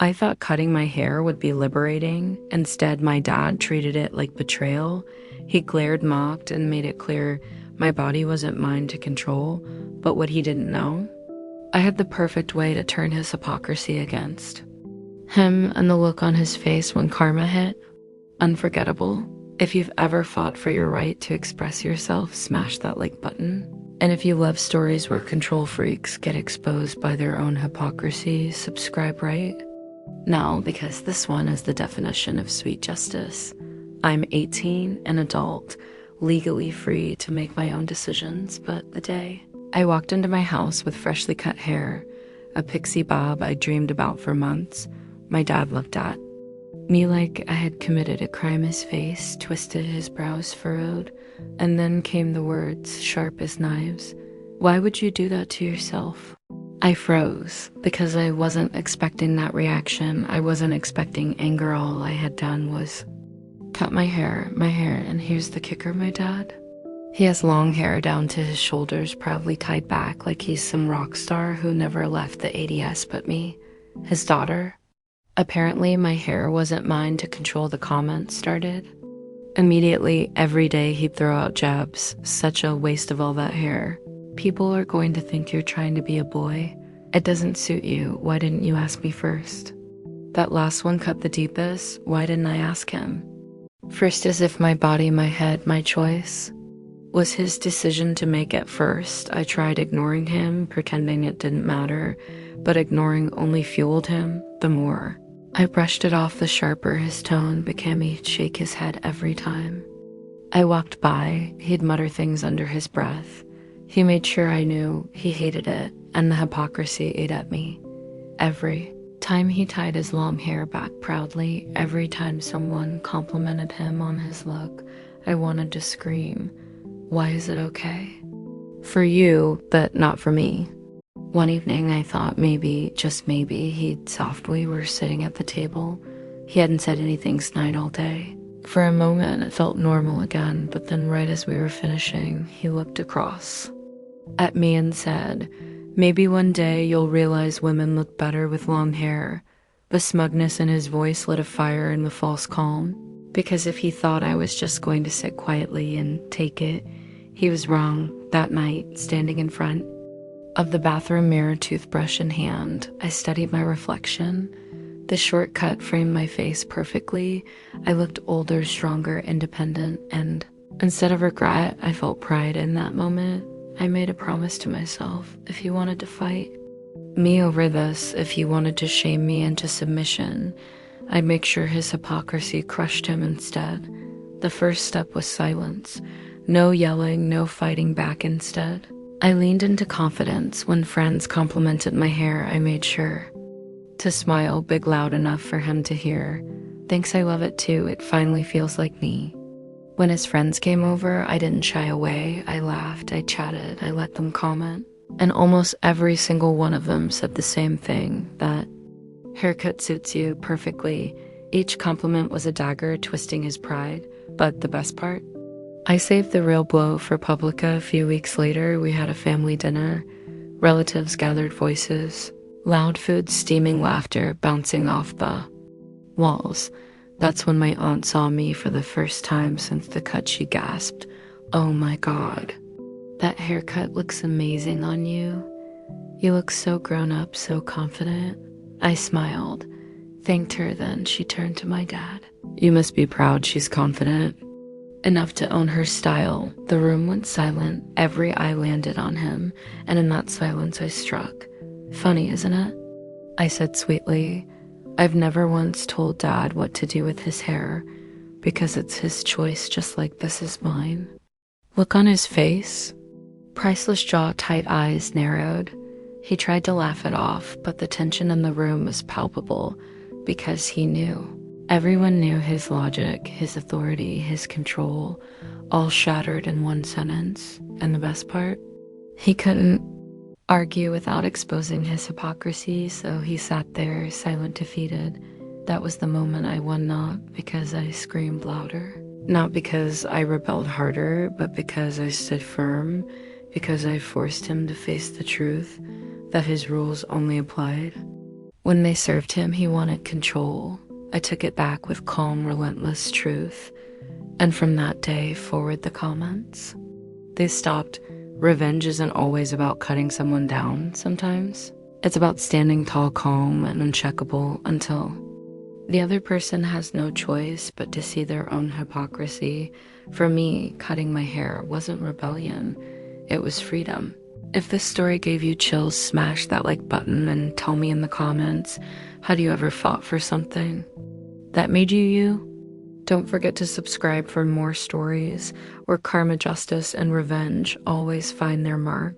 I thought cutting my hair would be liberating. Instead, my dad treated it like betrayal. He glared, mocked, and made it clear my body wasn't mine to control. But what he didn't know, I had the perfect way to turn his hypocrisy against him, and the look on his face when karma hit, unforgettable. If you've ever fought for your right to express yourself, smash that like button. And if you love stories where control freaks get exposed by their own hypocrisy, subscribe right now, because this one is the definition of sweet justice. I'm 18, an adult, legally free to make my own decisions, but the day I walked into my house with freshly cut hair, a pixie bob I dreamed about for months, my dad looked at me like I had committed a crime. His face twisted, his brows furrowed, and then came the words, sharp as knives. "Why would you do that to yourself?" I froze, because I wasn't expecting that reaction. I wasn't expecting anger. All I had done was cut my hair, and here's the kicker, my dad. He has long hair down to his shoulders, proudly tied back like he's some rock star who never left the ADS but me, his daughter. Apparently, my hair wasn't mine to control. The comments started. Immediately, every day he'd throw out jabs. Such a waste of all that hair. People are going to think you're trying to be a boy. It doesn't suit you. Why didn't you ask me first? That last one cut the deepest. Why didn't I ask him first? As if my body, my head, my choice was his decision to make at first. I tried ignoring him, pretending it didn't matter, but ignoring only fueled him the more. I brushed it off, the sharper his tone became. He'd shake his head every time I walked by. He'd mutter things under his breath. He made sure I knew he hated it, and the hypocrisy ate at me. Every time he tied his long hair back proudly, every time someone complimented him on his look, I wanted to scream, "Why is it okay for you, but not for me?" One evening, I thought maybe, just maybe, he'd soft. We were sitting at the table. He hadn't said anything snide all day. For a moment, it felt normal again, but then right as we were finishing, he looked across at me and said, "Maybe one day you'll realize women look better with long hair." The smugness in his voice lit a fire in the false calm, because if he thought I was just going to sit quietly and take it, he was wrong. That night, standing in front of the bathroom mirror, toothbrush in hand, I studied my reflection. The shortcut framed my face perfectly. I looked older, stronger, independent, and instead of regret, I felt pride in that moment. I made a promise to myself. If he wanted to fight me over this, if he wanted to shame me into submission, I'd make sure his hypocrisy crushed him instead. The first step was silence. No yelling, no fighting back. Instead, I leaned into confidence. When friends complimented my hair, I made sure to smile big, loud enough for him to hear. "Thanks, I love it too. It finally feels like me." When his friends came over, I didn't shy away. I laughed, I chatted, I let them comment. And almost every single one of them said the same thing, that haircut suits you perfectly. Each compliment was a dagger twisting his pride. But the best part? I saved the real blow for Publica. A few weeks later, we had a family dinner. Relatives gathered, voices, loud food, steaming laughter bouncing off the walls. That's when my aunt saw me for the first time since the cut. She gasped, "Oh my God, that haircut looks amazing on you. You look so grown up, so confident." I smiled, thanked her, then she turned to my dad. "You must be proud she's confident enough to own her style." The room went silent. Every eye landed on him, and in that silence I struck. "Funny, isn't it?" I said sweetly. "I've never once told Dad what to do with his hair, because it's his choice, just like this is mine." Look on his face, priceless. Jaw tight, eyes narrowed. He tried to laugh it off, but the tension in the room was palpable, because he knew. Everyone knew his logic, his authority, his control, all shattered in one sentence. And the best part? He couldn't argue without exposing his hypocrisy, so he sat there, silent, defeated. That was the moment I won, not because I screamed louder, not because I rebelled harder, but because I stood firm, because I forced him to face the truth that his rules only applied When they served him, he wanted control. I took it back with calm, relentless truth. And from that day forward, the comments, they stopped. Revenge isn't always about cutting someone down sometimes. It's about standing tall, calm, and uncheckable until the other person has no choice but to see their own hypocrisy. For me, cutting my hair wasn't rebellion, it was freedom. If this story gave you chills, smash that like button and tell me in the comments, had you ever fought for something that made you you? Don't forget to subscribe for more stories where karma, justice, and revenge always find their mark.